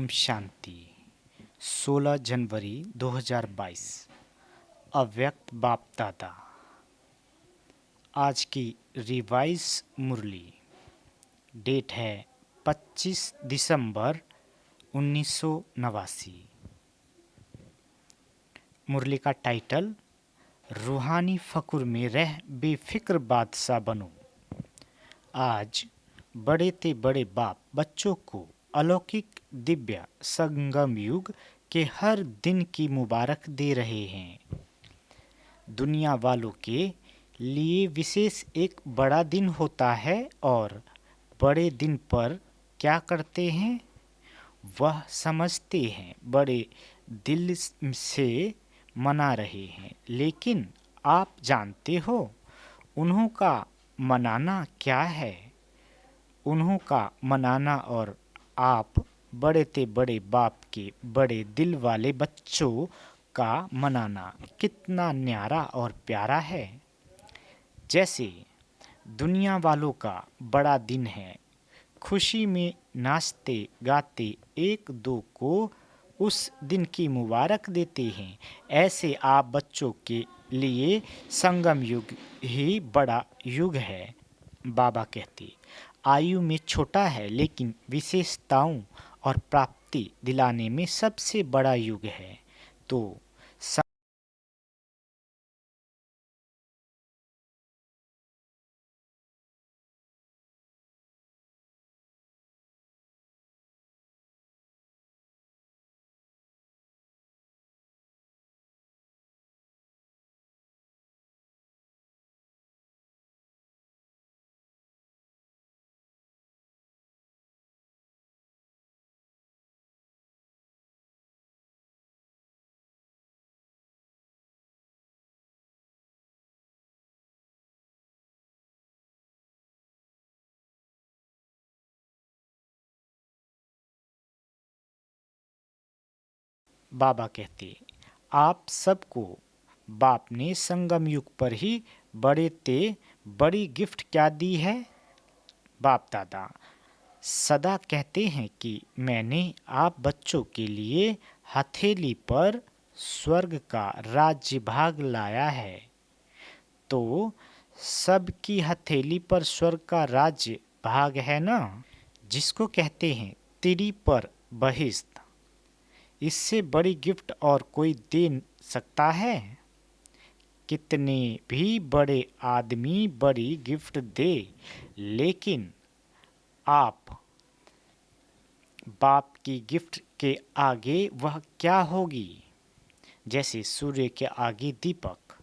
ओम शांति। 16 जनवरी 2022। अव्यक्त बाप दादा। आज की रिवाइज मुरली डेट है 25 दिसंबर 1989। मुरली का टाइटल रूहानी फकुर में रह बेफिक्र बादशाह बनो। आज बड़े ते बड़े बाप बच्चों को अलौकिक दिव्य संगम युग के हर दिन की मुबारक दे रहे हैं। दुनिया वालों के लिए विशेष एक बड़ा दिन होता है और बड़े दिन पर क्या करते हैं वह समझते हैं, बड़े दिल से मना रहे हैं। लेकिन आप जानते हो उन्हों का मनाना क्या है? उन्हों का मनाना और आप बड़े ते बड़े बाप के बड़े दिल वाले बच्चों का मनाना कितना न्यारा और प्यारा है। जैसे दुनिया वालों का बड़ा दिन है, खुशी में नाचते गाते एक दो को उस दिन की मुबारक देते हैं, ऐसे आप बच्चों के लिए संगम युग ही बड़ा युग है। बाबा कहते आयु में छोटा है लेकिन विशेषताओं और प्राप्ति दिलाने में सबसे बड़ा युग है। तो बाबा कहते आप सबको बाप ने संगम युग पर ही बड़े ते बड़ी गिफ्ट क्या दी है। बाप दादा सदा कहते हैं कि मैंने आप बच्चों के लिए हथेली पर स्वर्ग का राज्य भाग लाया है। तो सबकी हथेली पर स्वर्ग का राज्य भाग है ना, जिसको कहते हैं तिरी पर बहिश्त। इससे बड़ी गिफ्ट और कोई दे सकता है? कितने भी बड़े आदमी बड़ी गिफ्ट दे, लेकिन आप बाप की गिफ्ट के आगे वह क्या होगी? जैसे सूर्य के आगे दीपक।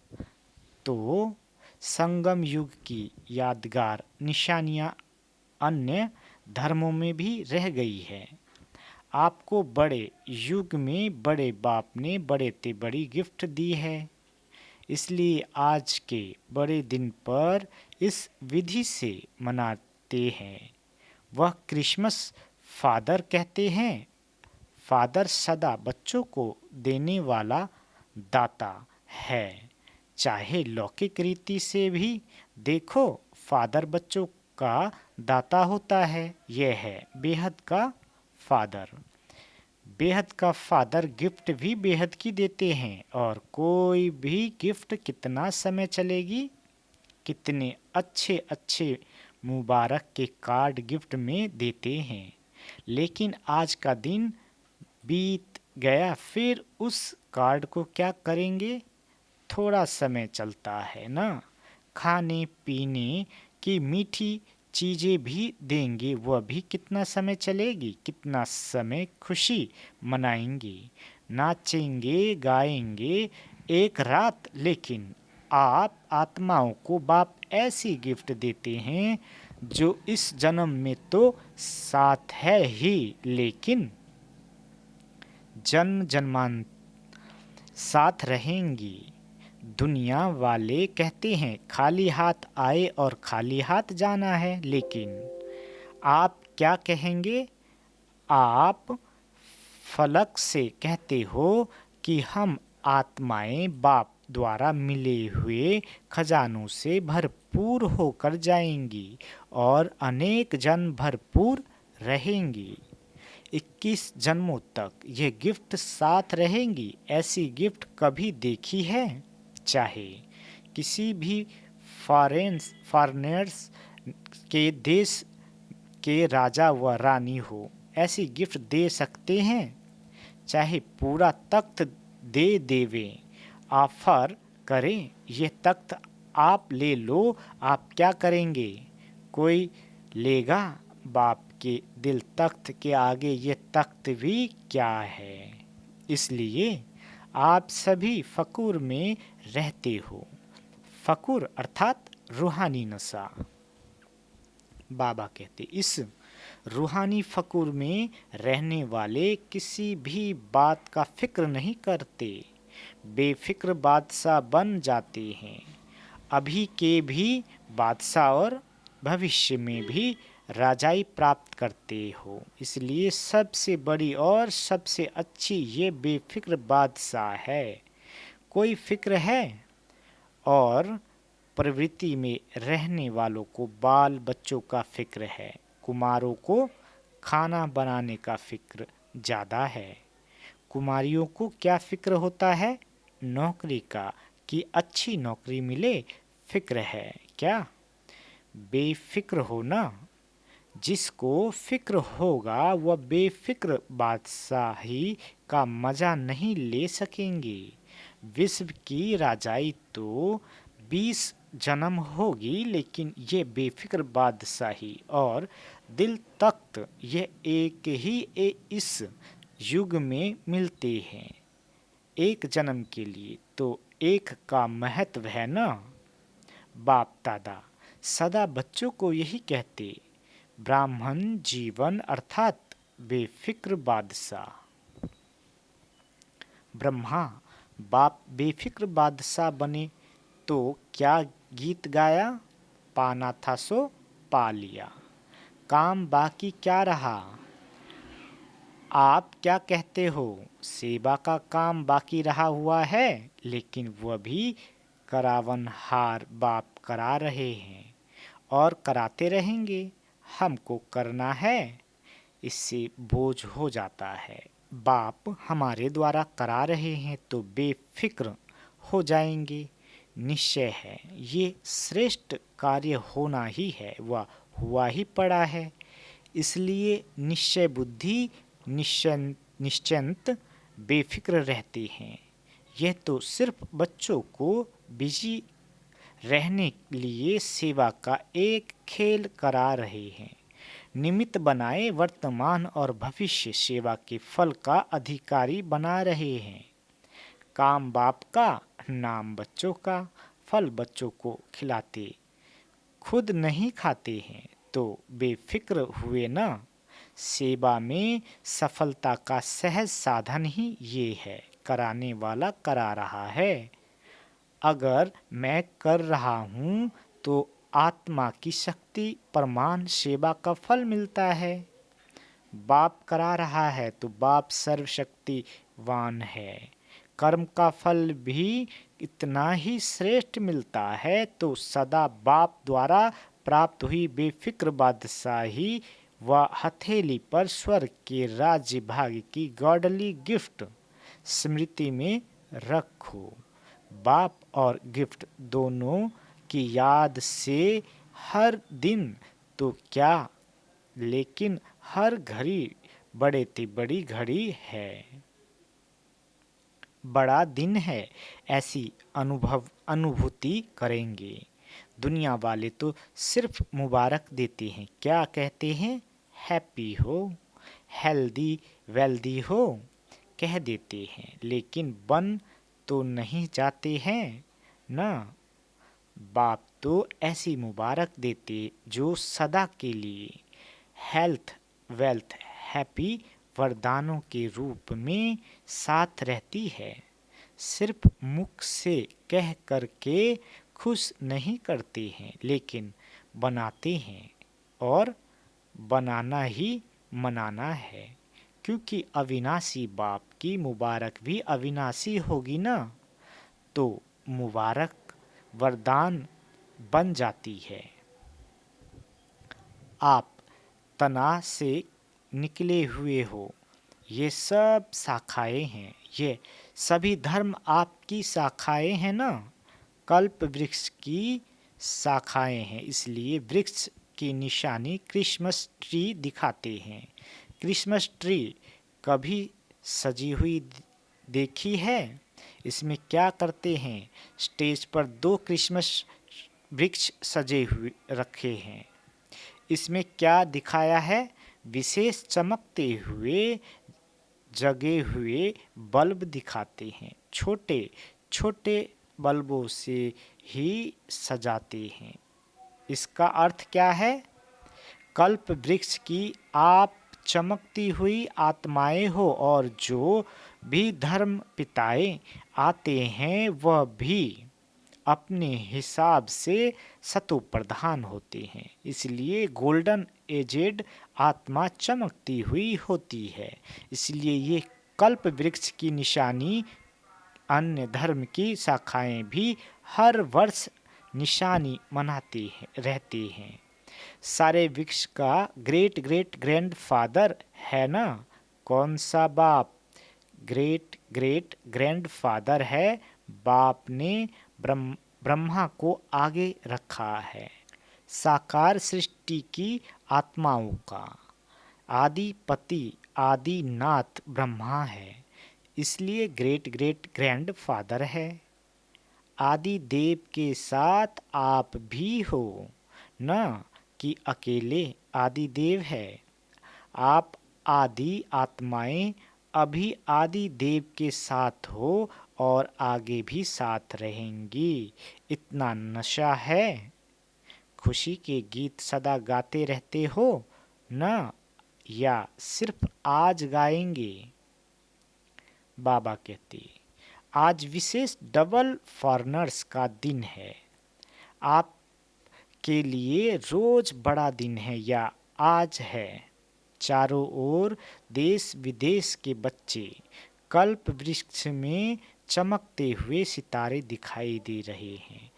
तो संगम युग की यादगार निशानियां अन्य धर्मों में भी रह गई है। आपको बड़े युग में बड़े बाप ने बड़े ते बड़ी गिफ्ट दी है, इसलिए आज के बड़े दिन पर इस विधि से मनाते हैं। वह क्रिसमस फादर कहते हैं। फादर सदा बच्चों को देने वाला दाता है। चाहे लौकिक रीति से भी देखो, फादर बच्चों का दाता होता है। यह है बेहद का फादर। बेहद का फादर गिफ्ट भी बेहद की देते हैं, और कोई भी गिफ्ट कितना समय चलेगी। कितने अच्छे अच्छे मुबारक के कार्ड गिफ्ट में देते हैं, लेकिन आज का दिन बीत गया, फिर उस कार्ड को क्या करेंगे? थोड़ा समय चलता है ना, खाने पीने की मीठी चीज़ें भी देंगे, वह भी कितना समय चलेगी। कितना समय खुशी मनाएंगे, नाचेंगे गाएंगे एक रात। लेकिन आप आत्माओं को बाप ऐसी गिफ्ट देते हैं जो इस जन्म में तो साथ है ही, लेकिन जन्म जन्मांतर साथ रहेंगी। दुनिया वाले कहते हैं खाली हाथ आए और खाली हाथ जाना है, लेकिन आप क्या कहेंगे? आप फलक से कहते हो कि हम आत्माएं बाप द्वारा मिले हुए खजानों से भरपूर होकर जाएंगी और अनेक जन्म भरपूर रहेंगी। 21 जन्मों तक ये गिफ्ट साथ रहेंगी। ऐसी गिफ्ट कभी देखी है? चाहे किसी भी फॉरेनर्स के देश के राजा व रानी हो, ऐसी गिफ्ट दे सकते हैं। चाहे पूरा तख्त दे देवे, ऑफर करें ये तख्त आप ले लो, आप क्या करेंगे? कोई लेगा? बाप के दिल तख्त के आगे ये तख्त भी क्या है। इसलिए आप सभी फकुर में रहते हो। फकुर अर्थात रूहानी नशा। बाबा कहते इस रूहानी फकुर में रहने वाले किसी भी बात का फिक्र नहीं करते, बेफिक्र बादशाह बन जाते हैं। अभी के भी बादशाह और भविष्य में भी राजाई प्राप्त करते हो। इसलिए सबसे बड़ी और सबसे अच्छी ये बेफिक्र बादशाह है। कोई फिक्र है? और प्रवृत्ति में रहने वालों को बाल बच्चों का फिक्र है, कुमारों को खाना बनाने का फिक्र ज़्यादा है। कुमारियों को क्या फिक्र होता है? नौकरी का, कि अच्छी नौकरी मिले, फिक्र है क्या? बेफिक्र हो ना। जिसको फिक्र होगा वह बेफिक्र बादशाही का मजा नहीं ले सकेंगे। विश्व की राजाई तो 20 जन्म होगी, लेकिन ये बेफिक्र बादशाही और दिल तख्त ये एक ही इस युग में मिलते हैं। एक जन्म के लिए तो एक का महत्व है ना। बाप दादा सदा बच्चों को यही कहते, ब्राह्मण जीवन अर्थात बेफिक्र बादशाह। ब्रह्मा बाप बेफिक्र बादशाह बने तो क्या गीत गाया? पाना था सो पा लिया, काम बाकी क्या रहा? आप क्या कहते हो? सेवा का काम बाकी रहा हुआ है, लेकिन वह भी करावनहार बाप करा रहे हैं और कराते रहेंगे। हमको करना है, इससे बोझ हो जाता है। बाप हमारे द्वारा करा रहे हैं तो बेफिक्र हो जाएंगे। निश्चय है ये श्रेष्ठ कार्य होना ही है, वह हुआ ही पड़ा है। इसलिए निश्चय बुद्धि निश्चिंत बेफिक्र रहते हैं। यह तो सिर्फ बच्चों को बिजी रहने के लिए सेवा का एक खेल करा रहे हैं। निमित्त बनाए वर्तमान और भविष्य सेवा के फल का अधिकारी बना रहे हैं। काम बाप का, नाम बच्चों का, फल बच्चों को खिलाते, खुद नहीं खाते हैं तो बेफिक्र हुए ना। सेवा में सफलता का सहज साधन ही ये है, कराने वाला करा रहा है। अगर मैं कर रहा हूँ तो आत्मा की शक्ति प्रमाण सेवा का फल मिलता है। बाप करा रहा है तो बाप सर्वशक्तिवान है, कर्म का फल भी इतना ही श्रेष्ठ मिलता है। तो सदा बाप द्वारा प्राप्त हुई बेफिक्र बादशाही व हथेली पर स्वर्ग के राज्य भाग्य की गॉडली गिफ्ट स्मृति में रखो। बाप और गिफ्ट दोनों की याद से हर दिन तो क्या, लेकिन हर घड़ी बड़े ते बड़ी घड़ी है, बड़ा दिन है, ऐसी अनुभूति करेंगे। दुनिया वाले तो सिर्फ मुबारक देते हैं, क्या कहते हैं? हैप्पी हो, हेल्दी वेल्दी हो कह देते हैं, लेकिन बन तो नहीं जाते हैं ना। बाप तो ऐसी मुबारक देते जो सदा के लिए हेल्थ वेल्थ हैप्पी वरदानों के रूप में साथ रहती है। सिर्फ मुख से कह करके खुश नहीं करते हैं, लेकिन बनाते हैं, और बनाना ही मनाना है, क्योंकि अविनाशी बाप की मुबारक भी अविनाशी होगी ना। तो मुबारक वरदान बन जाती है। आप तना से निकले हुए हो। ये सब शाखाएं हैं, ये सभी धर्म आपकी शाखाएं हैं ना। कल्प वृक्ष की शाखाएं हैं, इसलिए वृक्ष की निशानी क्रिसमस ट्री दिखाते हैं। क्रिसमस ट्री कभी सजी हुई देखी है? इसमें क्या करते हैं? स्टेज पर दो क्रिसमस वृक्ष सजे हुए रखे हैं। इसमें क्या दिखाया है? विशेष चमकते हुए जगे हुए बल्ब दिखाते हैं। छोटे छोटे बल्बों से ही सजाते हैं। इसका अर्थ क्या है? कल्प वृक्ष की आप चमकती हुई आत्माएं हो, और जो भी धर्म पिताएं आते हैं वह भी अपने हिसाब से सतो प्रधान होते हैं। इसलिए गोल्डन एजेड आत्मा चमकती हुई होती है। इसलिए ये कल्प वृक्ष की निशानी अन्य धर्म की शाखाएं भी हर वर्ष निशानी मनाते रहते हैं। सारे वृक्ष का ग्रेट ग्रेट ग्रैंड फादर है ना। कौन सा बाप ग्रेट ग्रेट ग्रैंड फादर है? बाप ने ब्रह्मा को आगे रखा है। साकार सृष्टि की आत्माओं का आदिपति आदिनाथ ब्रह्मा है, इसलिए ग्रेट ग्रेट ग्रैंड फादर है। आदि देव के साथ आप भी हो न कि अकेले आदि देव है। आप आदि आत्माएं अभी आदि देव के साथ हो और आगे भी साथ रहेंगी। इतना नशा है। खुशी के गीत सदा गाते रहते हो न, या सिर्फ आज गाएंगे? बाबा कहते, आज विशेष डबल फॉरनर्स का दिन है। आप के लिए रोज बड़ा दिन है या आज है? चारों ओर देश विदेश के बच्चे कल्प वृक्ष में चमकते हुए सितारे दिखाई दे रहे हैं।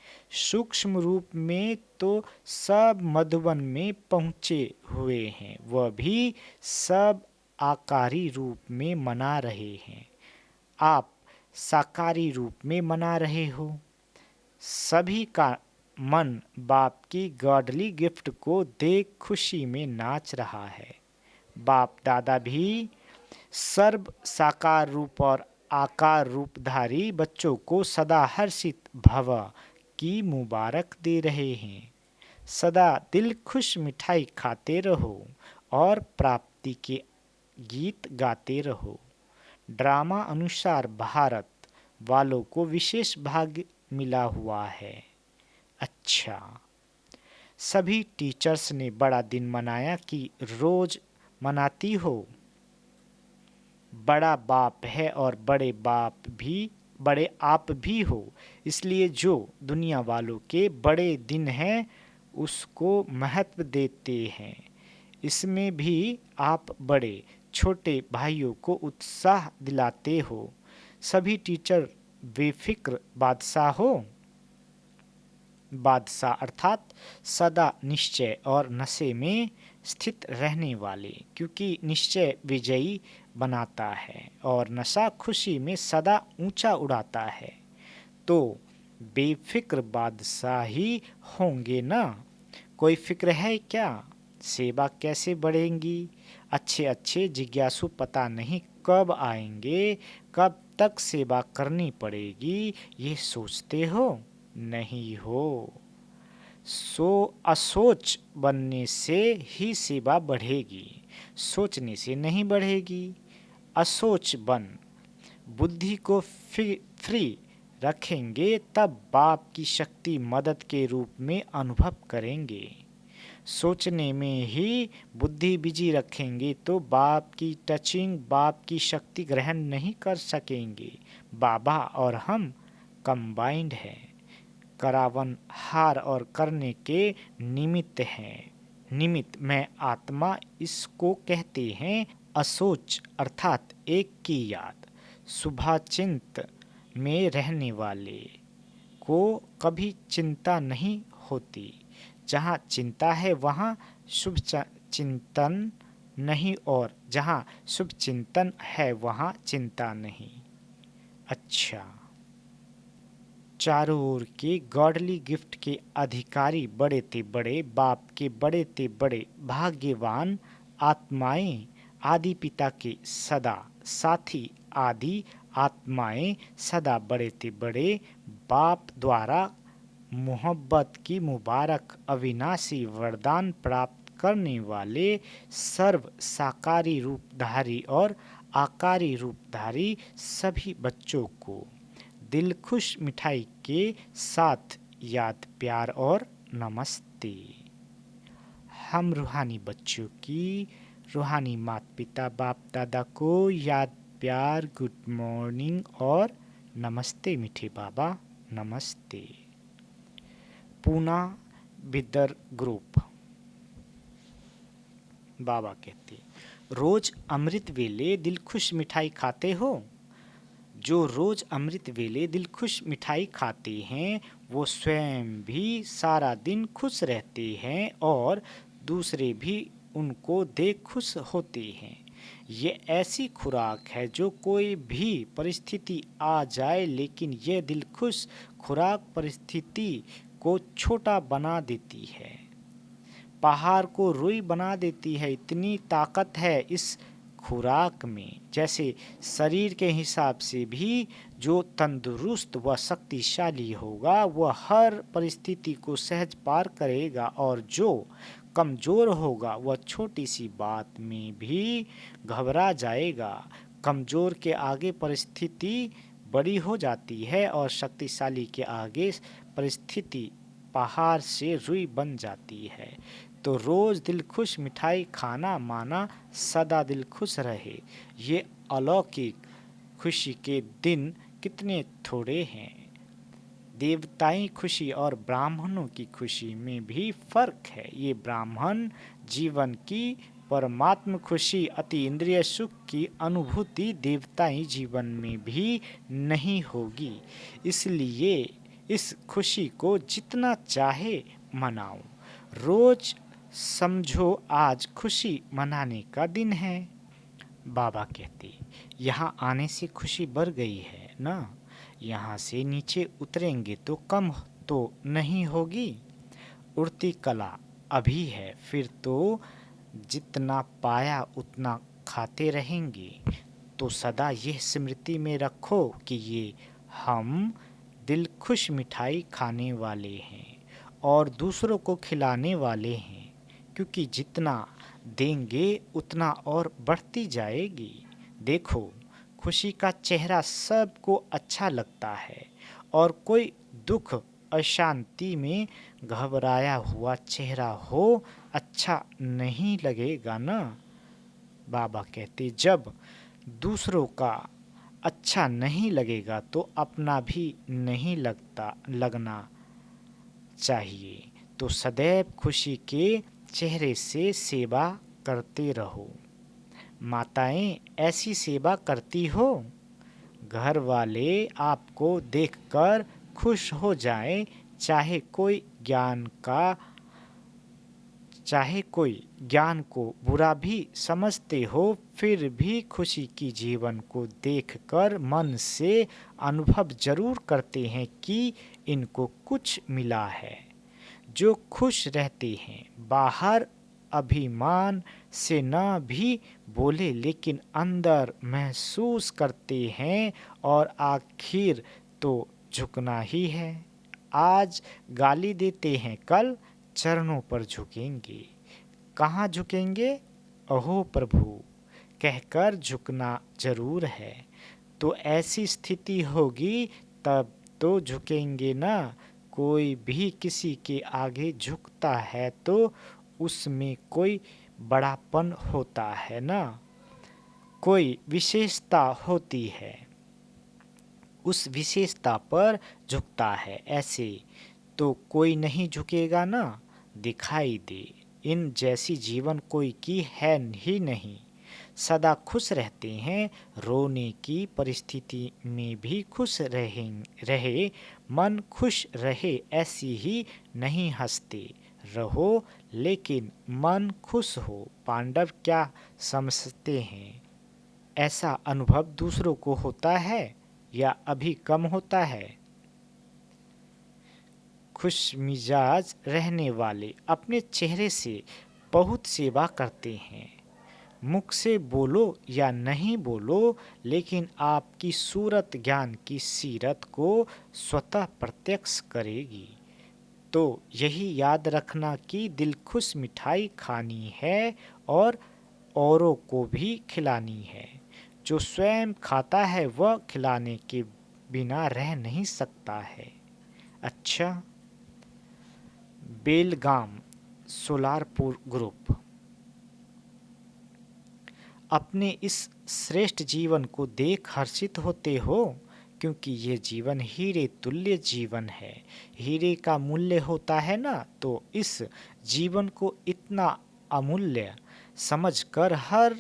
सूक्ष्म रूप में तो सब मधुबन में पहुँचे हुए हैं, वह भी सब आकारी रूप में मना रहे हैं। आप साकारी रूप में मना रहे हो। सभी का मन बाप की गॉडली गिफ्ट को देख खुशी में नाच रहा है। बाप दादा भी सर्व साकार रूप और आकार रूपधारी बच्चों को सदा हर्षित भव की मुबारक दे रहे हैं। सदा दिल खुश मिठाई खाते रहो और प्राप्ति के गीत गाते रहो। ड्रामा अनुसार भारत वालों को विशेष भाग्य मिला हुआ है। अच्छा, सभी टीचर्स ने बड़ा दिन मनाया कि रोज मनाती हो? बड़ा बाप है और बड़े आप भी हो, इसलिए जो दुनिया वालों के बड़े दिन हैं उसको महत्व देते हैं। इसमें भी आप बड़े छोटे भाइयों को उत्साह दिलाते हो। सभी टीचर बेफिक्र बादशाह हो। बादशाह अर्थात सदा निश्चय और नशे में स्थित रहने वाले, क्योंकि निश्चय विजयी बनाता है और नशा खुशी में सदा ऊंचा उड़ाता है। तो बेफिक्र बादशाह ही होंगे ना। कोई फिक्र है क्या? सेवा कैसे बढ़ेंगी? अच्छे अच्छे जिज्ञासु पता नहीं कब आएंगे, कब तक सेवा करनी पड़ेगी, ये सोचते हो? नहीं हो। असोच बनने से ही सेवा बढ़ेगी, सोचने से नहीं बढ़ेगी। असोच बन बुद्धि को फ्री रखेंगे तब बाप की शक्ति मदद के रूप में अनुभव करेंगे। सोचने में ही बुद्धि बिजी रखेंगे तो बाप की टचिंग, बाप की शक्ति ग्रहण नहीं कर सकेंगे। बाबा और हम कंबाइंड हैं, करावन हार और करने के निमित्त हैं। निमित्त में आत्मा, इसको कहते हैं असोच अर्थात एक की याद। शुभाचिंत में रहने वाले को कभी चिंता नहीं होती। जहाँ चिंता है वहाँ शुभ चिंतन नहीं और जहाँ शुभ चिंतन है वहाँ चिंता नहीं। अच्छा, चारों ओर के गॉडली गिफ्ट के अधिकारी बड़े ते बड़े बाप के बड़े ते बड़े भाग्यवान आत्माएं आदि पिता के सदा साथी आदि आत्माएं सदा बड़े ते बड़े बाप द्वारा मोहब्बत की मुबारक अविनाशी वरदान प्राप्त करने वाले सर्व साकारी रूपधारी और आकारी रूपधारी सभी बच्चों को दिलखुश मिठाई के साथ याद प्यार और नमस्ते। हम रूहानी बच्चों की रूहानी माता पिता बाप दादा को याद प्यार गुड मॉर्निंग और नमस्ते मीठे बाबा नमस्ते। पूना बिदर ग्रुप बाबा कहते, रोज अमृत वेले दिलखुश मिठाई खाते हो? जो रोज अमृत वेले दिलखुश मिठाई खाते हैं वो स्वयं भी सारा दिन खुश रहते हैं और दूसरे भी उनको देख खुश होते हैं। ये ऐसी खुराक है जो कोई भी परिस्थिति आ जाए लेकिन ये दिलखुश खुराक परिस्थिति को छोटा बना देती है, पहाड़ को रुई बना देती है। इतनी ताकत है इस खुराक में। जैसे शरीर के हिसाब से भी जो तंदुरुस्त व शक्तिशाली होगा वह हर परिस्थिति को सहज पार करेगा और जो कमज़ोर होगा वह छोटी सी बात में भी घबरा जाएगा। कमज़ोर के आगे परिस्थिति बड़ी हो जाती है और शक्तिशाली के आगे परिस्थिति पहाड़ से रुई बन जाती है। तो रोज़ दिलखुश मिठाई खाना माना सदा दिल खुश रहे। ये अलौकिक खुशी के दिन कितने थोड़े हैं। देवताई खुशी और ब्राह्मणों की खुशी में भी फर्क है। ये ब्राह्मण जीवन की परमात्म खुशी अति इंद्रिय सुख की अनुभूति देवताई जीवन में भी नहीं होगी। इसलिए इस खुशी को जितना चाहे मनाओ। रोज समझो आज खुशी मनाने का दिन है। बाबा कहते, यहाँ आने से खुशी बढ़ गई है ना, यहाँ से नीचे उतरेंगे तो कम तो नहीं होगी। उड़ती कला अभी है, फिर तो जितना पाया उतना खाते रहेंगे। तो सदा यह स्मृति में रखो कि ये हम दिल खुश मिठाई खाने वाले हैं और दूसरों को खिलाने वाले हैं, क्योंकि जितना देंगे उतना और बढ़ती जाएगी। देखो, खुशी का चेहरा सबको अच्छा लगता है और कोई दुख अशांति में घबराया हुआ चेहरा हो अच्छा नहीं लगेगा ना। बाबा कहते, जब दूसरों का अच्छा नहीं लगेगा तो अपना भी नहीं लगना चाहिए। तो सदैव खुशी के चेहरे से सेवा करते रहो। माताएं ऐसी सेवा करती हो, घर वाले आपको देखकर खुश हो जाएं। चाहे कोई ज्ञान को बुरा भी समझते हो, फिर भी खुशी की जीवन को देखकर मन से अनुभव जरूर करते हैं कि इनको कुछ मिला है। जो खुश रहते हैं बाहर अभिमान से न भी बोले लेकिन अंदर महसूस करते हैं और आखिर तो झुकना ही है। आज गाली देते हैं, कल चरणों पर झुकेंगे। कहाँ झुकेंगे? अहो प्रभु कहकर झुकना जरूर है। तो ऐसी स्थिति होगी तब तो झुकेंगे ना। कोई भी किसी के आगे झुकता है तो उसमें कोई बड़ापन होता है ना, कोई विशेषता होती है, उस विशेषता पर झुकता है। ऐसे तो कोई नहीं झुकेगा ना। दिखाई दे इन जैसी जीवन कोई की है ही नहीं। सदा खुश रहते हैं, रोने की परिस्थिति में भी खुश रहे, मन खुश रहे ऐसी ही नहीं हंसते। रहो लेकिन मन खुश हो। पांडव क्या समझते हैं? ऐसा अनुभव दूसरों को होता है या अभी कम होता है? खुश मिजाज रहने वाले अपने चेहरे से बहुत सेवा करते हैं। मुख से बोलो या नहीं बोलो, लेकिन आपकी सूरत ज्ञान की सीरत को स्वतः प्रत्यक्ष करेगी। तो यही याद रखना कि दिल खुश मिठाई खानी है और औरों को भी खिलानी है। जो स्वयं खाता है वह खिलाने के बिना रह नहीं सकता है। अच्छा, बेलगाम सोलारपुर ग्रुप। अपने इस श्रेष्ठ जीवन को देख हर्षित होते हो, क्योंकि ये जीवन हीरे तुल्य जीवन है। हीरे का मूल्य होता है ना, तो इस जीवन को इतना अमूल्य समझकर हर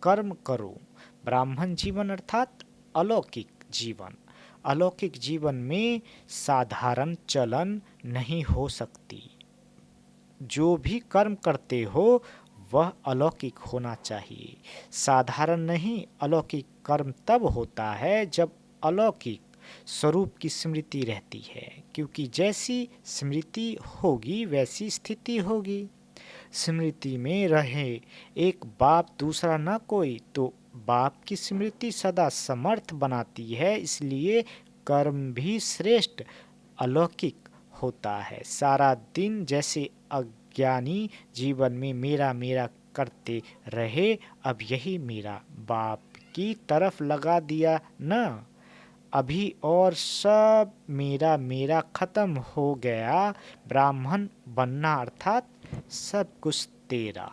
कर्म करो। ब्राह्मण जीवन अर्थात अलौकिक जीवन। अलौकिक जीवन में साधारण चलन नहीं हो सकती। जो भी कर्म करते हो वह अलौकिक होना चाहिए, साधारण नहीं। अलौकिक कर्म तब होता है जब अलौकिक स्वरूप की स्मृति रहती है, क्योंकि जैसी स्मृति होगी वैसी स्थिति होगी। स्मृति में रहे एक बाप दूसरा न कोई, तो बाप की स्मृति सदा समर्थ बनाती है। इसलिए कर्म भी श्रेष्ठ अलौकिक होता है। सारा दिन जैसे अज्ञानी जीवन में मेरा मेरा करते रहे, अब यही मेरा बाप की तरफ लगा दिया न, अभी और सब मेरा मेरा खत्म हो गया। ब्राह्मण बनना अर्थात सब कुछ तेरा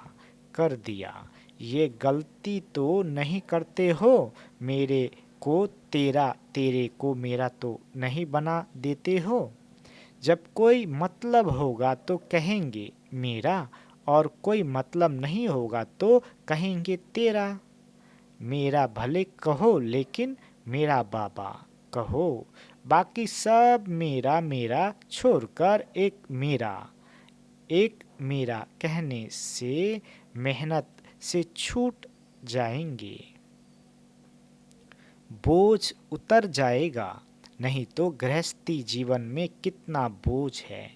कर दिया। ये गलती तो नहीं करते हो? मेरे को तेरा, तेरे को मेरा तो नहीं बना देते हो? जब कोई मतलब होगा तो कहेंगे मेरा, और कोई मतलब नहीं होगा तो कहेंगे तेरा। मेरा भले कहो लेकिन मेरा बाबा कहो। बाकी सब मेरा मेरा छोड़कर एक मेरा कहने से मेहनत से छूट जाएंगे। बोझ उतर जाएगा, नहीं तो गृहस्थी जीवन में कितना बोझ है।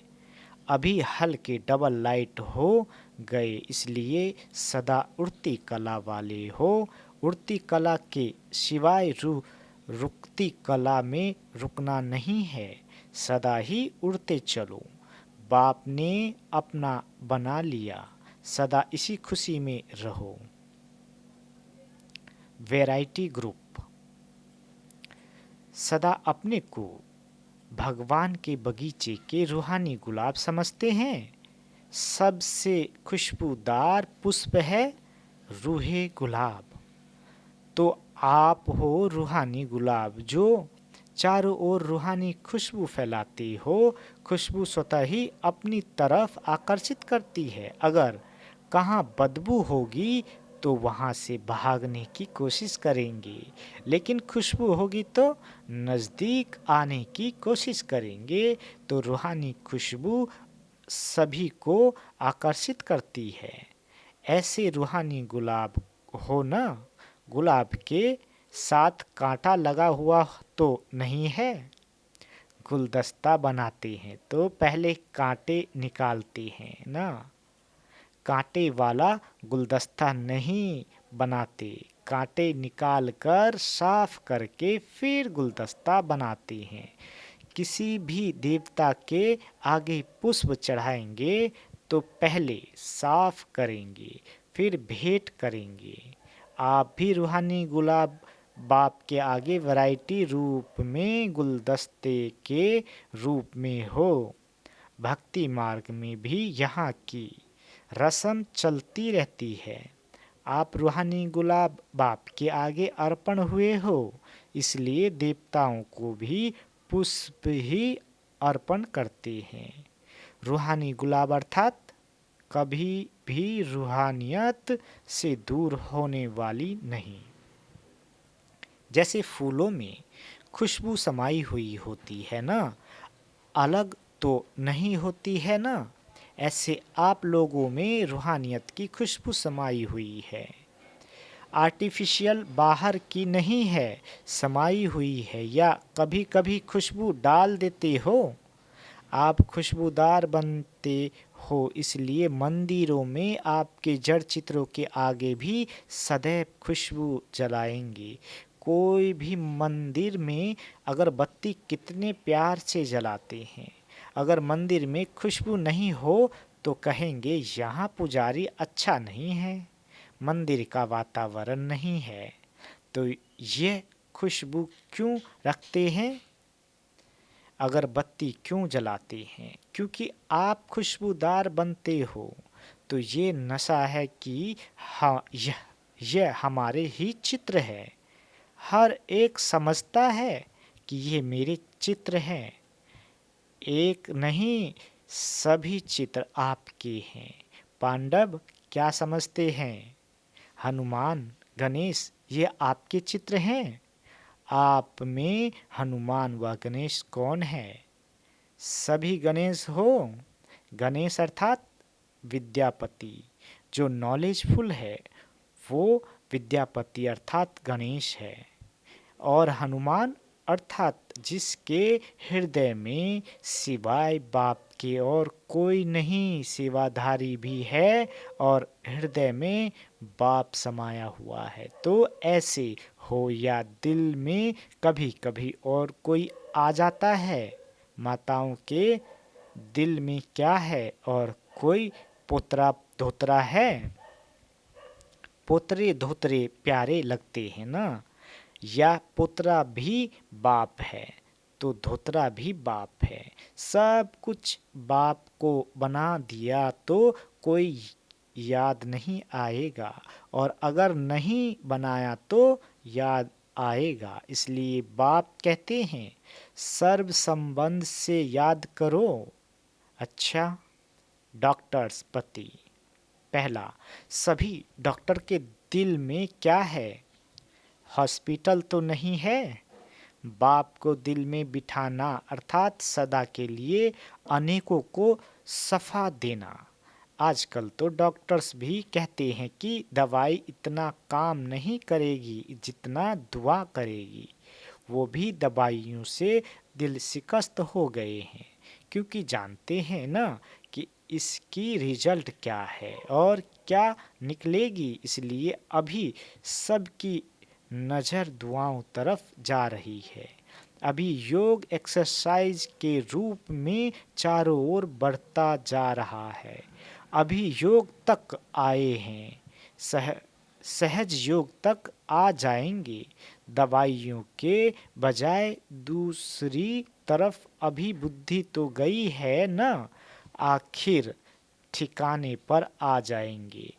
अभी हल्के डबल लाइट हो गए, इसलिए सदा उड़ती कला वाले हो। उड़ती कला के सिवाय रुकती कला में रुकना नहीं है, सदा ही उड़ते चलो। बाप ने अपना बना लिया, सदा इसी खुशी में रहो। Variety group. सदा अपने को भगवान के बगीचे के रूहानी गुलाब समझते हैं। सबसे खुशबूदार पुष्प है रूहे गुलाब। तो आप हो रूहानी गुलाब, जो चारों ओर रूहानी खुशबू फैलाते हो। खुशबू स्वतः ही अपनी तरफ आकर्षित करती है। अगर कहाँ बदबू होगी तो वहाँ से भागने की कोशिश करेंगे, लेकिन खुशबू होगी तो नज़दीक आने की कोशिश करेंगे। तो रूहानी खुशबू सभी को आकर्षित करती है। ऐसे रूहानी गुलाब हो ना। गुलाब के साथ कांटा लगा हुआ तो नहीं है। गुलदस्ता बनाते हैं तो पहले कांटे निकालते हैं ना। कांटे वाला गुलदस्ता नहीं बनाते, कांटे निकाल कर साफ करके फिर गुलदस्ता बनाते हैं। किसी भी देवता के आगे पुष्प चढ़ाएंगे तो पहले साफ करेंगे, फिर भेंट करेंगे। आप भी रूहानी गुलाब बाप के आगे वैरायटी रूप में, गुलदस्ते के रूप में हो। भक्ति मार्ग में भी यहाँ की रस्म चलती रहती है। आप रूहानी गुलाब बाप के आगे अर्पण हुए हो, इसलिए देवताओं को भी पुष्प ही अर्पण करते हैं। रूहानी गुलाब अर्थात कभी भी रूहानियत से दूर होने वाली नहीं। जैसे फूलों में खुशबू समाई हुई होती है ना, अलग तो नहीं होती है ना, ऐसे आप लोगों में रूहानियत की खुशबू समाई हुई है, आर्टिफिशियल बाहर की नहीं है, समाई हुई है। या कभी कभी खुशबू डाल देते हो, आप खुशबूदार बनते हो, इसलिए मंदिरों में आपके जड़ चित्रों के आगे भी सदैव खुशबू जलाएंगे। कोई भी मंदिर में अगरबत्ती कितने प्यार से जलाते हैं, अगर मंदिर में खुशबू नहीं हो तो कहेंगे यहाँ पुजारी अच्छा नहीं है, मंदिर का वातावरण नहीं है। तो यह खुशबू क्यों रखते हैं, अगरबत्ती क्यों जलाते हैं? क्योंकि आप खुशबूदार बनते हो। तो ये नशा है कि हाँ, यह हमारे ही चित्र है। हर एक समझता है कि ये मेरे चित्र हैं। एक नहीं, सभी चित्र आपके हैं। पांडव क्या समझते हैं? हनुमान, गणेश ये आपके चित्र हैं। आप में हनुमान व गणेश कौन है? सभी गणेश हो। गणेश अर्थात विद्यापति, जो नॉलेजफुल है वो विद्यापति अर्थात गणेश है। और हनुमान अर्थात जिसके हृदय में सिवाय बाप के और कोई नहीं, सेवाधारी भी है और हृदय में बाप समाया हुआ है। तो ऐसे हो या दिल में कभी कभी और कोई आ जाता है। माताओं के दिल में क्या है, और कोई पोतरा धोतरा है। पोतरे धोतरे प्यारे लगते हैं ना, या पोतरा भी बाप है तो धोतरा भी बाप है। सब कुछ बाप को बना दिया तो कोई याद नहीं आएगा, और अगर नहीं बनाया तो याद आएगा। इसलिए बाप कहते हैं सर्व संबंध से याद करो। अच्छा, डॉक्टर्स पति। पहला, सभी डॉक्टर के दिल में क्या है? हॉस्पिटल तो नहीं है। बाप को दिल में बिठाना अर्थात सदा के लिए अनेकों को सफा देना। आजकल तो डॉक्टर्स भी कहते हैं कि दवाई इतना काम नहीं करेगी जितना दुआ करेगी। वो भी दवाइयों से दिल शिकस्त हो गए हैं, क्योंकि जानते हैं ना कि इसकी रिजल्ट क्या है और क्या निकलेगी। इसलिए अभी सबकी नज़र दुआओं तरफ जा रही है। अभी योग एक्सरसाइज के रूप में चारों ओर बढ़ता जा रहा है। अभी योग तक आए हैं, सहज योग तक आ जाएंगे। दवाइयों के बजाय दूसरी तरफ अभी बुद्धि तो गई है ना, आखिर ठिकाने पर आ जाएंगे।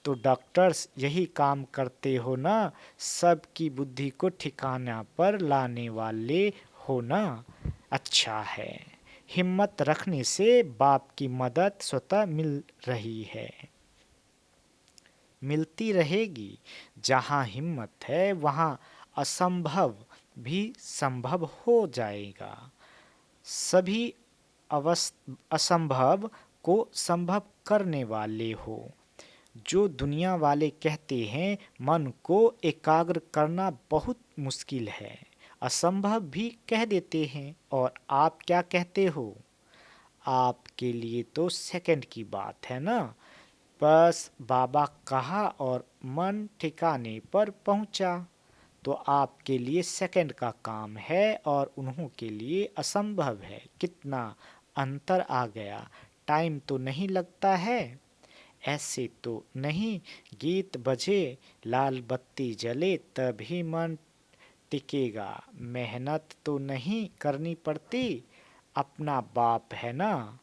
तो डॉक्टर्स यही काम करते हो ना, सबकी बुद्धि को ठिकाना पर लाने वाले हो ना। अच्छा है, हिम्मत रखने से बाप की मदद स्वतः मिल रही है, मिलती रहेगी। जहाँ हिम्मत है वहाँ असंभव भी संभव हो जाएगा। सभी असंभव को संभव करने वाले हो। जो दुनिया वाले कहते हैं मन को एकाग्र करना बहुत मुश्किल है, असंभव भी कह देते हैं। और आप क्या कहते हो? आपके लिए तो सेकंड की बात है ना, बस बाबा कहा और मन ठिकाने पर पहुंचा। तो आपके लिए सेकंड का काम है और उन्हों के लिए असंभव है। कितना अंतर आ गया, टाइम तो नहीं लगता है। ऐसे तो नहीं, गीत बजे लाल बत्ती जले तभी मन टिकेगा। मेहनत तो नहीं करनी पड़ती, अपना बाप है ना,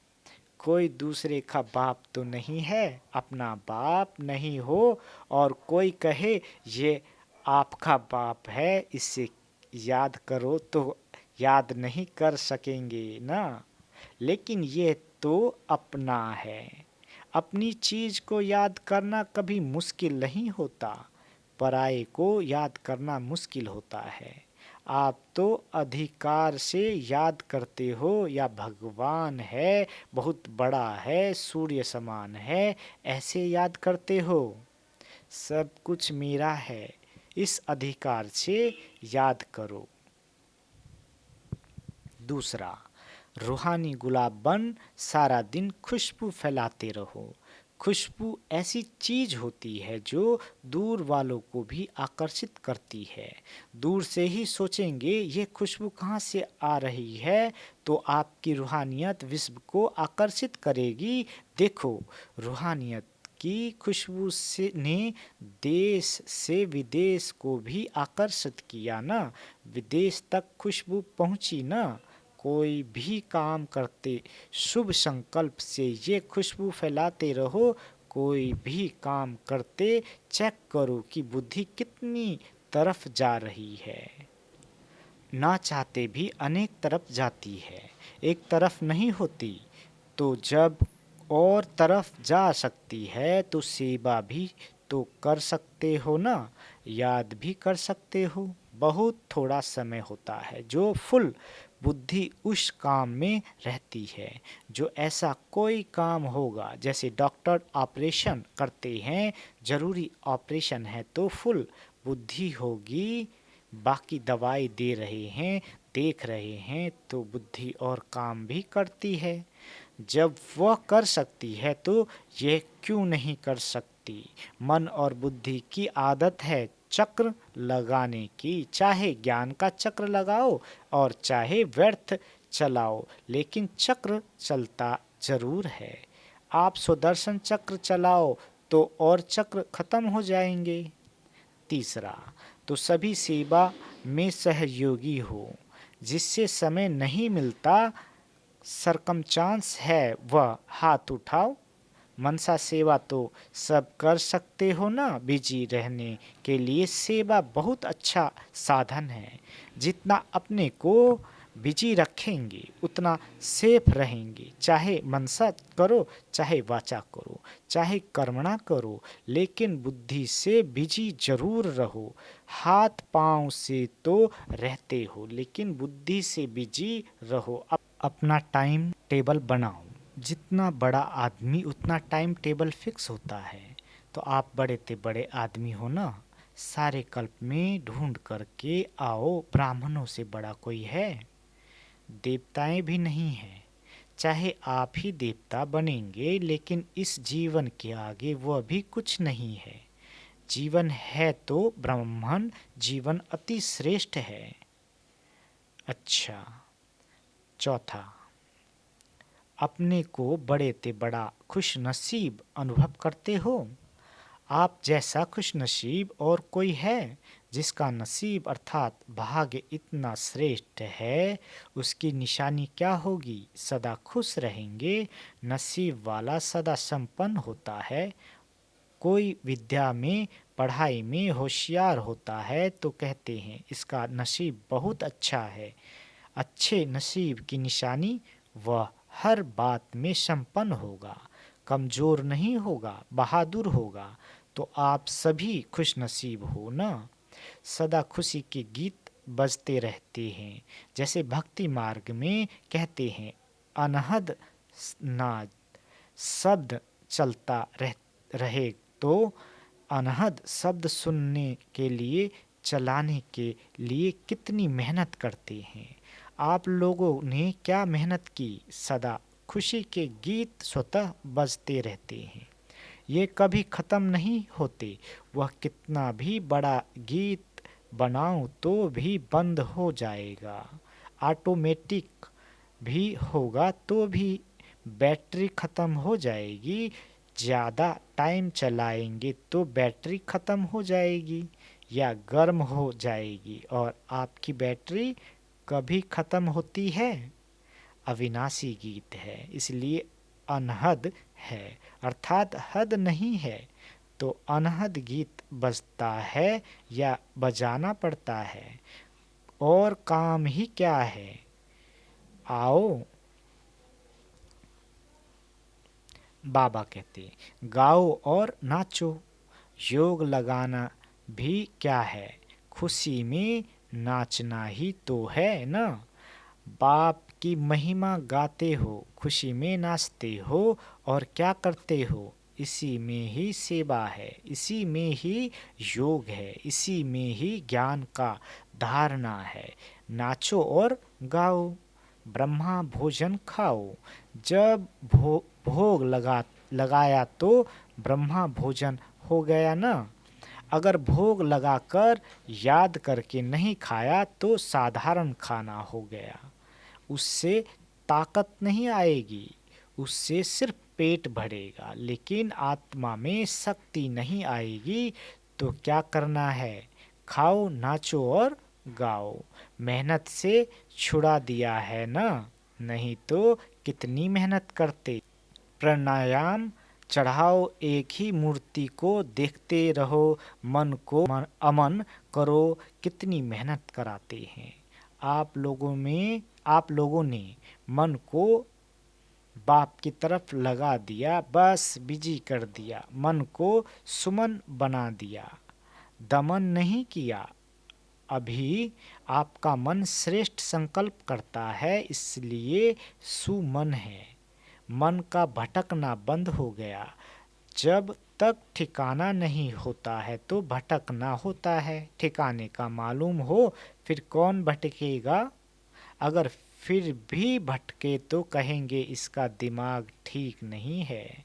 कोई दूसरे का बाप तो नहीं है। अपना बाप नहीं हो और कोई कहे ये आपका बाप है, इसे याद करो, तो याद नहीं कर सकेंगे ना। लेकिन ये तो अपना है। अपनी चीज को याद करना कभी मुश्किल नहीं होता, पराये को याद करना मुश्किल होता है। आप तो अधिकार से याद करते हो या भगवान है, बहुत बड़ा है, सूर्य समान है, ऐसे याद करते हो। सब कुछ मेरा है, इस अधिकार से याद करो। दूसरा, रूहानी गुलाब बन सारा दिन खुशबू फैलाते रहो। खुशबू ऐसी चीज होती है जो दूर वालों को भी आकर्षित करती है। दूर से ही सोचेंगे ये खुशबू कहाँ से आ रही है, तो आपकी रूहानियत विश्व को आकर्षित करेगी। देखो, रूहानियत की खुशबू से ने देश से विदेश को भी आकर्षित किया ना। विदेश तक खुशबू पहुंची ना। कोई भी काम करते शुभ संकल्प से ये खुशबू फैलाते रहो। कोई भी काम करते चेक करो कि बुद्धि कितनी तरफ जा रही है। ना चाहते भी अनेक तरफ जाती है, एक तरफ नहीं होती। तो जब और तरफ जा सकती है तो सेवा भी तो कर सकते हो ना, याद भी कर सकते हो। बहुत थोड़ा समय होता है जो फुल बुद्धि उस काम में रहती है। जो ऐसा कोई काम होगा, जैसे डॉक्टर ऑपरेशन करते हैं, जरूरी ऑपरेशन है तो फुल बुद्धि होगी। बाकी दवाई दे रहे हैं, देख रहे हैं, तो बुद्धि और काम भी करती है। जब वह कर सकती है तो यह क्यों नहीं कर सकती। मन और बुद्धि की आदत है चक्र लगाने की। चाहे ज्ञान का चक्र लगाओ और चाहे व्यर्थ चलाओ, लेकिन चक्र चलता जरूर है। आप सुदर्शन चक्र चलाओ तो और चक्र खत्म हो जाएंगे। तीसरा, तो सभी सेवा में सहयोगी हो। जिससे समय नहीं मिलता, सरकमचांस है, वह हाथ उठाओ। मनसा सेवा तो सब कर सकते हो ना। बिजी रहने के लिए सेवा बहुत अच्छा साधन है। जितना अपने को बिजी रखेंगे उतना सेफ रहेंगे। चाहे मनसा करो, चाहे वाचा करो, चाहे कर्मणा करो, लेकिन बुद्धि से बिजी जरूर रहो। हाथ पांव से तो रहते हो, लेकिन बुद्धि से बिजी रहो। अपना टाइम टेबल बनाओ। जितना बड़ा आदमी उतना टाइम टेबल फिक्स होता है। तो आप बड़े ते बड़े आदमी हो ना। सारे कल्प में ढूंढ करके आओ, ब्राह्मणों से बड़ा कोई है? देवताएं भी नहीं हैं। चाहे आप ही देवता बनेंगे, लेकिन इस जीवन के आगे वह भी कुछ नहीं है। जीवन है तो ब्राह्मण जीवन अति श्रेष्ठ है। अच्छा, चौथा, अपने को बड़े ते बड़ा खुश नसीब अनुभव करते हो। आप जैसा खुश नसीब और कोई है? जिसका नसीब अर्थात भाग्य इतना श्रेष्ठ है, उसकी निशानी क्या होगी? सदा खुश रहेंगे। नसीब वाला सदा संपन्न होता है। कोई विद्या में, पढ़ाई में होशियार होता है तो कहते हैं इसका नसीब बहुत अच्छा है। अच्छे नसीब की निशानी, वह हर बात में संपन्न होगा, कमजोर नहीं होगा, बहादुर होगा। तो आप सभी खुश नसीब हो ना। सदा खुशी के गीत बजते रहते हैं। जैसे भक्ति मार्ग में कहते हैं, अनहद नाद शब्द चलता रहे तो अनहद शब्द सुनने के लिए, चलाने के लिए कितनी मेहनत करते हैं। आप लोगों ने क्या मेहनत की। सदा खुशी के गीत स्वतः बजते रहते हैं। ये कभी ख़त्म नहीं होते। वह कितना भी बड़ा गीत बनाओ तो भी बंद हो जाएगा। ऑटोमेटिक भी होगा तो भी बैटरी ख़त्म हो जाएगी। ज़्यादा टाइम चलाएंगे तो बैटरी ख़त्म हो जाएगी या गर्म हो जाएगी। और आपकी बैटरी कभी ख़त्म होती है? अविनाशी गीत है, इसलिए अनहद है, अर्थात हद नहीं है। तो अनहद गीत बजता है या बजाना पड़ता है। और काम ही क्या है। आओ, बाबा कहते, गाओ और नाचो। योग लगाना भी क्या है। खुशी में नाचना ही तो है ना। बाप की महिमा गाते हो, खुशी में नाचते हो, और क्या करते हो? इसी में ही सेवा है, इसी में ही योग है, इसी में ही ज्ञान का धारणा है। नाचो और गाओ, ब्रह्मा भोजन खाओ। जब भोग लगाया तो ब्रह्मा भोजन हो गया ना। अगर भोग लगाकर याद करके नहीं खाया तो साधारण खाना हो गया। उससे ताकत नहीं आएगी, उससे सिर्फ पेट भरेगा, लेकिन आत्मा में शक्ति नहीं आएगी। तो क्या करना है? खाओ, नाचो और गाओ। मेहनत से छुड़ा दिया है ना, नहीं तो कितनी मेहनत करते। प्राणायाम चढ़ाओ एक ही मूर्ति को, देखते रहो, मन को अमन करो। कितनी मेहनत कराते हैं आप लोगों ने मन को बाप की तरफ लगा दिया, बस बिजी कर दिया, मन को सुमन बना दिया, दमन नहीं किया। अभी आपका मन श्रेष्ठ संकल्प करता है, इसलिए सुमन है। मन का भटकना बंद हो गया। जब तक ठिकाना नहीं होता है तो भटकना होता है। ठिकाने का मालूम हो फिर कौन भटकेगा? अगर फिर भी भटके तो कहेंगे इसका दिमाग ठीक नहीं है।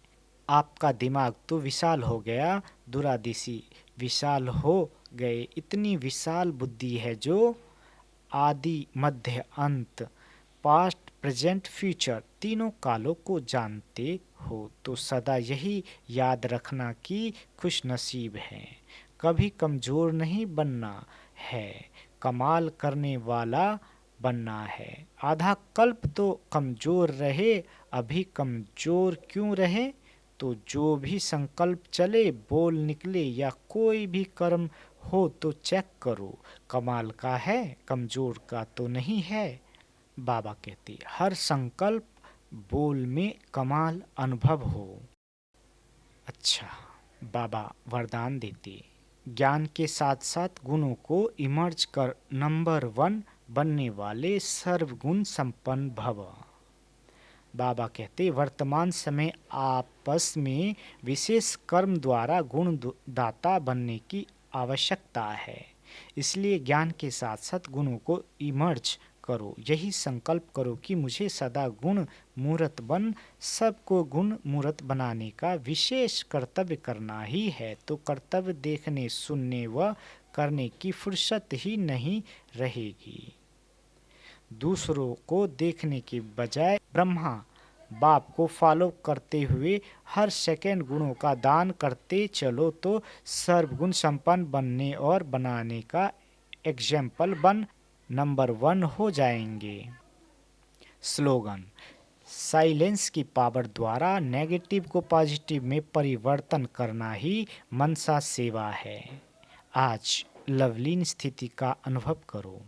आपका दिमाग तो विशाल हो गया, दुरादिशी विशाल हो गए। इतनी विशाल बुद्धि है जो आदि मध्य अंत, पास्ट प्रेजेंट फ्यूचर तीनों कालों को जानते हो तो सदा यही याद रखना कि खुश नसीब हैं। कभी कमज़ोर नहीं बनना है, कमाल करने वाला बनना है। आधा कल्प तो कमज़ोर रहे, अभी कमज़ोर क्यों रहे? तो जो भी संकल्प चले, बोल निकले या कोई भी कर्म हो तो चेक करो, कमाल का है, कमज़ोर का तो नहीं है। बाबा कहते हर संकल्प बोल में कमाल अनुभव हो। अच्छा, बाबा वरदान देते ज्ञान के साथ साथ गुणों को इमर्ज कर नंबर 1 बनने वाले सर्वगुण संपन्न भव। बाबा कहते वर्तमान समय आपस में विशेष कर्म द्वारा गुण दाता बनने की आवश्यकता है। इसलिए ज्ञान के साथ साथ गुणों को इमर्ज करो। यही संकल्प करो कि मुझे सदा गुण मूर्त बन सबको गुण मूर्त बनाने का विशेष कर्तव्य करना ही है। तो कर्तव्य देखने, सुनने व करने की फुर्सत ही नहीं रहेगी। दूसरों को देखने के बजाय ब्रह्मा बाप को फॉलो करते हुए हर सेकंड गुणों का दान करते चलो तो सर्वगुण संपन्न बनने और बनाने का एग्जाम्पल बन नंबर 1 हो जाएंगे। स्लोगन: साइलेंस की पावर द्वारा नेगेटिव को पॉजिटिव में परिवर्तन करना ही मनसा सेवा है। आज लवलीन स्थिति का अनुभव करो।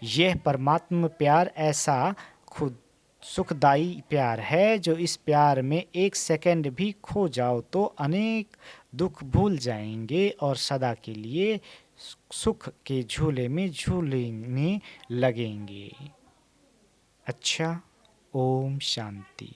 यह परमात्मा प्यार ऐसा खुद सुखदाई प्यार है जो इस प्यार में एक सेकंड भी खो जाओ तो अनेक दुख भूल जाएंगे और सदा के लिए सुख के झूले में झूलने लगेंगे। अच्छा, ओम शांति।